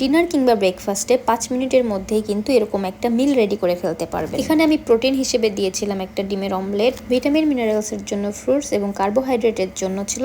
Dinner কিংবা ব্রেকফাস্টে 5 মিনিটের মধ্যেই কিন্তু এরকম একটা মিল রেডি করে ফেলতে পারবে। এখানে আমি প্রোটিন হিসেবে দিয়েছিলাম একটা ডিমের অমলেট, ভিটামিন মিনারেলসের জন্য ফ্রুটস এবং কার্বোহাইড্রেটের জন্য ছিল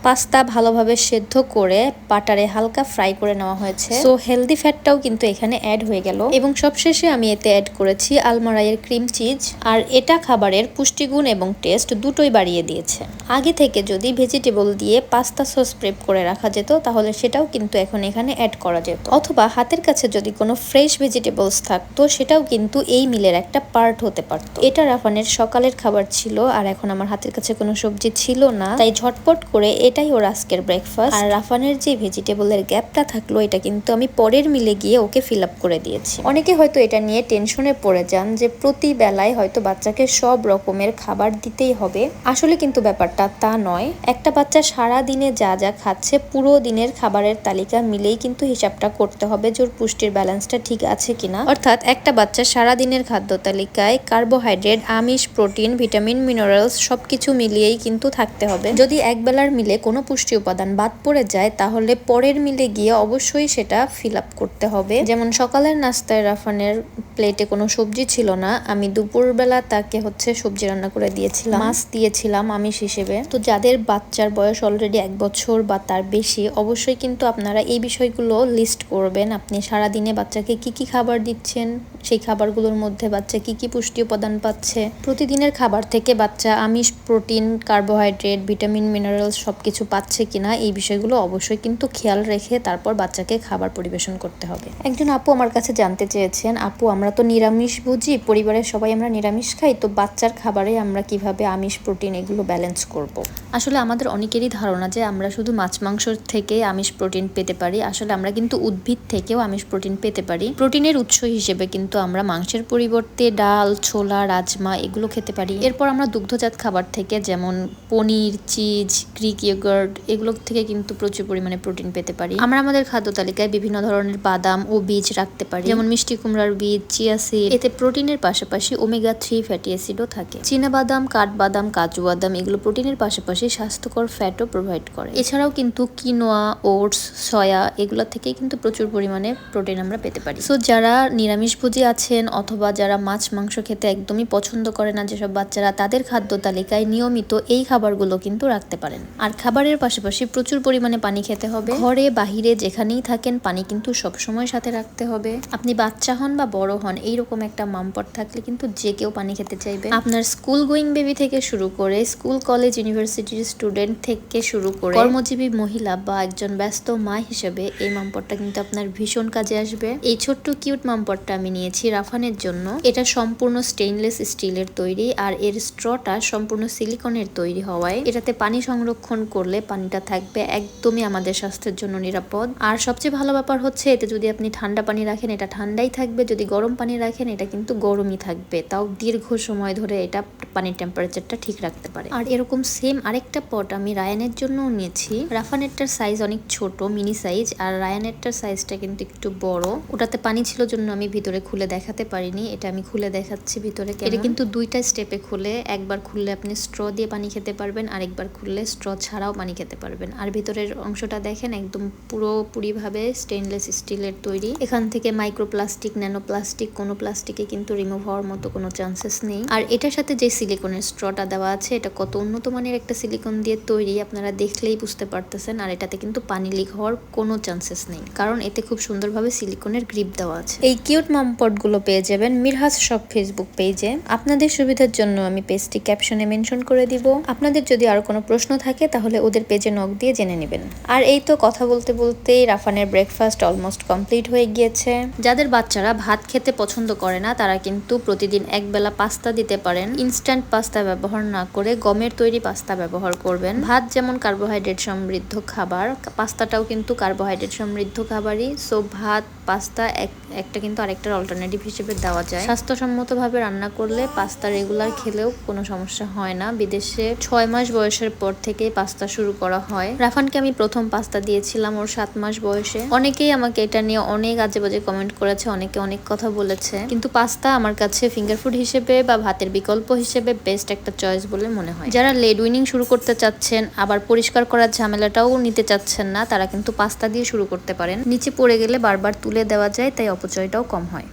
পাস্তা ভালোভাবে সেদ্ধ করে বাটারে হালকা ফ্রাই করে নেওয়া হয়েছে। সো হেলদি ফ্যাটটাও কিন্তু এখানে অ্যাড হয়ে গেল এবং সবশেষে আমি এতে অ্যাড করেছি আলমারাইয়ের ক্রিম চিজ, আর এটা খাবারের পুষ্টিগুণ এবং টেস্ট দুটোই বাড়িয়ে দিয়েছে। আগে থেকে যদি ভেজিটেবল দিয়ে পাস্তা সস প্রেপ করে রাখা যেত তাহলে সেটাও কিন্তু এখন এখানে অ্যাড করা যেত, অথবা হাতের কাছে যদি কোনো ফ্রেশ ভেজিটেবলস থাকতো সেটাও কিন্তু এই মিলের একটা পার্ট হতে পারতো। এটা রাফানের সকালের খাবার ছিল, আর এখন আমার হাতের কাছে কোনো সবজি ছিল না, তাই ঝটপট করে এটাই ওর আজকের ব্রেকফাস্ট। আর রাফানের যে ভেজিটেবলের গ্যাপটা থাকলো এটা কিন্তু আমি পরের মিলে গিয়ে ওকে ফিল আপ করে দিয়েছি। অনেকে হয়তো এটা নিয়ে টেনশনে পড়ে যান যে প্রতি বেলায় হয়তো বাচ্চাকে সব রকমের খাবার দিতেই হবে। আসলে কিন্তু ব্যাপারটা তা নয়। একটা বাচ্চা সারা দিনে যা যা খাচ্ছে পুরো দিনের খাবারের তালিকা মিলেই কিন্তু হিসাবটা করতে হবে যে ওর পুষ্টির ব্যালেন্সটা ঠিক আছে কিনা। অর্থাৎ একটা বাচ্চা সারা দিনের খাদ্য তালিকায় কার্বোহাইড্রেট, আমিষ, প্রোটিন, ভিটামিন, মিনারেলস সবকিছু মিলিয়েই কিন্তু থাকতে হবে। যদি এক বেলার মিলে কোনো পুষ্টি উপাদান বাদ পড়ে যায় তাহলে পরের মিলে গিয়ে অবশ্যই সেটা ফিল আপ করতে হবে। যেমন সকালের নাস্তায় রাফানের প্লেটে কোনো সবজি ছিল না, আমি দুপুরবেলা তাকে সবজি রান্না করে দিয়েছিলাম, মাছ দিয়েছিলাম আমিষ হিসেবে। তো যাদের বাচ্চার বয়স অলরেডি 1 বছর বা তার বেশি, অবশ্যই কিন্তু আপনারা এই বিষয়গুলো লিস্ট করবেন। আপনি সারাদিনে বাচ্চাকে কি কি খাবার দিচ্ছেন, সেই খাবারগুলোর মধ্যে বাচ্চা কি কি পুষ্টি উপাদান পাচ্ছে, প্রতিদিনের খাবার থেকে বাচ্চা আমিষ, প্রোটিন, কার্বোহাইড্রেট, ভিটামিন, মিনারেলস সবকিছু পাচ্ছে কিনা, এই বিষয়গুলো অবশ্যই কিন্তু খেয়াল রেখে তারপর বাচ্চাকে খাবার পরিবেশন করতে হবে। একজন আপু আমার কাছে জানতে চেয়েছেন, আপু আমরা তো নিরামিষ বুঝি, পরিবারের সবাই আমরা নিরামিষ খাই, তো বাচ্চার খাবারে আমরা কিভাবে আমিষ, প্রোটিন এগুলো ব্যালেন্স করব। আসলে আমাদের অনেকেরই ধারণা যে আমরা শুধু মাছ মাংস থেকে আমিষ প্রোটিন পেতে পারি। আসলে আমরা কিন্তু উদ্ভিদ থেকেও আমিষ প্রোটিন পেতে পারি। প্রোটিনের উৎস হিসেবে কিন্তু আমরা মাংসের পরিবর্তে ডাল, ছোলা, রাজমা এগুলো খেতে পারি। এরপর আমরা দুগ্ধজাত খাবার থেকে যেমন পনির, চিজ, গ্রিক ইয়োগার্ট এগুলো থেকে কিন্তু প্রচুর পরিমাণে প্রোটিন পেতে পারি। আমরা আমাদের খাদ্য তালিকায় বিভিন্ন ধরনের বাদাম ও বীজ রাখতে পারি, যেমন মিষ্টি কুমড়ার বীজ, চিয়া সিড। এতে প্রোটিনের পাশাপাশি ওমেগা 3 ফ্যাটি অ্যাসিডও থাকে। চীনাবাদাম, কাঠবাদাম, কাজু বাদাম এগুলো প্রোটিনের পাশাপাশি স্বাস্থ্যকর ফ্যাটও প্রোভাইড করে। এছাড়াও কিন্তু কিনোয়া, ওটস, সয়া এগুলো থেকে কিন্তু প্রচুর পরিমাণে প্রোটিন আমরা পেতে পারি। সো যারা নিরামিষভোজী আছেন অথবা যারা মাছ মাংস খেতে একদমই পছন্দ করে না যেসব বাচ্চারা, তাদের খাদ্য তালিকায় নিয়মিত এই খাবারগুলো কিন্তু রাখতে পারেন। আর খাবারের পাশাপাশি প্রচুর পরিমাণে পানি খেতে হবে। ঘরে বাহিরে যেখানেই থাকেন পানি কিন্তু সবসময় সাথে রাখতে হবে। আপনি বাচ্চা হন বা বড় হন, এইরকম একটা মামপট থাকলে কিন্তু যে কেউ পানি খেতে চাইবে। আপনার স্কুল গোয়িং বেবি থেকে শুরু করে স্কুল, কলেজ, ইউনিভার্সিটির স্টুডেন্ট থেকে শুরু করে কর্মজীবী মহিলা বা একজন ব্যস্ত মা হিসেবে এই মামপটটা কিন্তু আপনার ভীষণ কাজে আসবে। এই ছোট্ট কিউট মামপটটা আমি নিয়েছি রাফানের জন্য। এটা সম্পূর্ণ স্টেইনলেস স্টিলের তৈরি, আর এর স্ট্রটা সম্পূর্ণ সিলিকনের তৈরি হওয়ায় এটাতে পানি সংরক্ষণ করলে পানিটা থাকবে একদমই আমাদের স্বাস্থ্যের জন্য নিরাপদ। আর সবচেয়ে ভালো ব্যাপার হচ্ছে এতে যদি আপনি ঠান্ডা পানি রাখেন এটা ঠান্ডাই থাকবে, যদি গরম পানি রাখেন এটা কিন্তু গরমই থাকবে, তাও দীর্ঘ সময় ধরে এটা পানির টেম্পারেচারটা ঠিক রাখতে পারে। আর এরকম সেম আরেকটা পট আমি রায়ানের জন্যও নিয়েছি। রাফানেরটার সাইজ অনেক ছোট, মিনি সাইজ, আর রায়ানেরটার সাইজটা কিন্তু একটু বড়। ওটাতে পানি ছিল জন্য আমি ভিতরে খুলে দেখাতে পারিনি, এটা আমি খুলে দেখাচ্ছি ভিতরে। এটা কিন্তু দুইটা স্টেপে খুলে, একবার খুললে আপনি স্ট্র দিয়ে পানি খেতে পারবেন, আরেকবার খুললে স্ট্র ছাড়াও পানি খেতে পারবেন। আর ভিতরের অংশটা দেখেন একদম পুরোপুরিভাবে স্টেইনলেস স্টিলের তৈরি। এখান থেকে মাইক্রোপ্লাস্টিক, ন্যানো প্লাস্টিক, কোনো প্লাস্টিকে কিন্তু রিমুভ হওয়ার মতো কোনো চান্সেস নেই। আর এটার সাথে যে সিলিকনের স্ট্রটা দেওয়া আছে এটা কত উন্নত মানের একটা সিলিকন দিয়ে তৈরি, আপনারা দেখলেই বুঝতে পারতেছেন। আর এটাতে কিন্তু পানি লিক হওয়ার কোনো চান্সেস নেই, কারণ এতে খুব সুন্দরভাবে সিলিকনের গ্রিপ দেওয়া আছে। এই কিউট মামপট গুলো পেয়ে যাবেন মিরহাস শপ ফেসবুক পেজে। আপনাদের সুবিধার জন্য আমি পেজটি ক্যাপশনে মেনশন করে দিব। আপনাদের যদি আরো কোনো প্রশ্ন থাকে তাহলে ওদের পেজে নক দিয়ে জেনে নেবেন। আর এই তো কথা বলতে বলতেই রাফানের ব্রেকফাস্ট অলমোস্ট কমপ্লিট হয়ে গিয়েছে। যাদের বাচ্চারা ভাত খেতে পছন্দ করে না তারা কিন্তু প্রতিদিন একবেলা পাস্তা দিতে পারেন। ইনস্ট্যান্ট পাস্তা ব্যবহার না করে গমের তৈরি পাস্তা ব্যবহার করবেন। ভাত যেমন কার্বোহাইড্রেট সমৃদ্ধ খাবার, পাস্তাটাও কিন্তু কার্বোহাইড্রেট সমৃদ্ধ খাবারই। সো ভাত, পাস্তা একটা কিন্তু আরেকটার অল্টারনেটিভ হিসেবে দেওয়া যায়। স্বাস্থ্যসম্মতভাবে রান্না করলে পাস্তা রেগুলার খেলেও কোনো সমস্যা হয় না। বিদেশে 6 মাস বয়সের পর থেকেই পাস্তা শুরু করা হয়। রাফানকে আমি প্রথম পাস্তা দিয়েছিলাম ওর 7 মাস বয়সে। অনেকেই আমাকে এটা নিয়ে অনেক আজে বাজে কমেন্ট করেছে, অনেকে অনেক কথা বলেছে, কিন্তু পাস্তা আমার কাছে ফিঙ্গার ফুড হিসেবে বা ভাতের বিকল্প হিসেবে বেস্ট একটা চয়েস বলে মনে হয়। যারা লেড উইনিং শুরু করতে চাচ্ছেন আবার পরিষ্কার করার ঝামেলাটাও নিতে চাচ্ছেন না, তারা কিন্তু পাস্তা দিয়ে শুরু করতে পারেন। পারেন। নিচে পড়ে গেলে বারবার তুলে দেওয়া যায়, তাই অপচয়টাও কম হয়।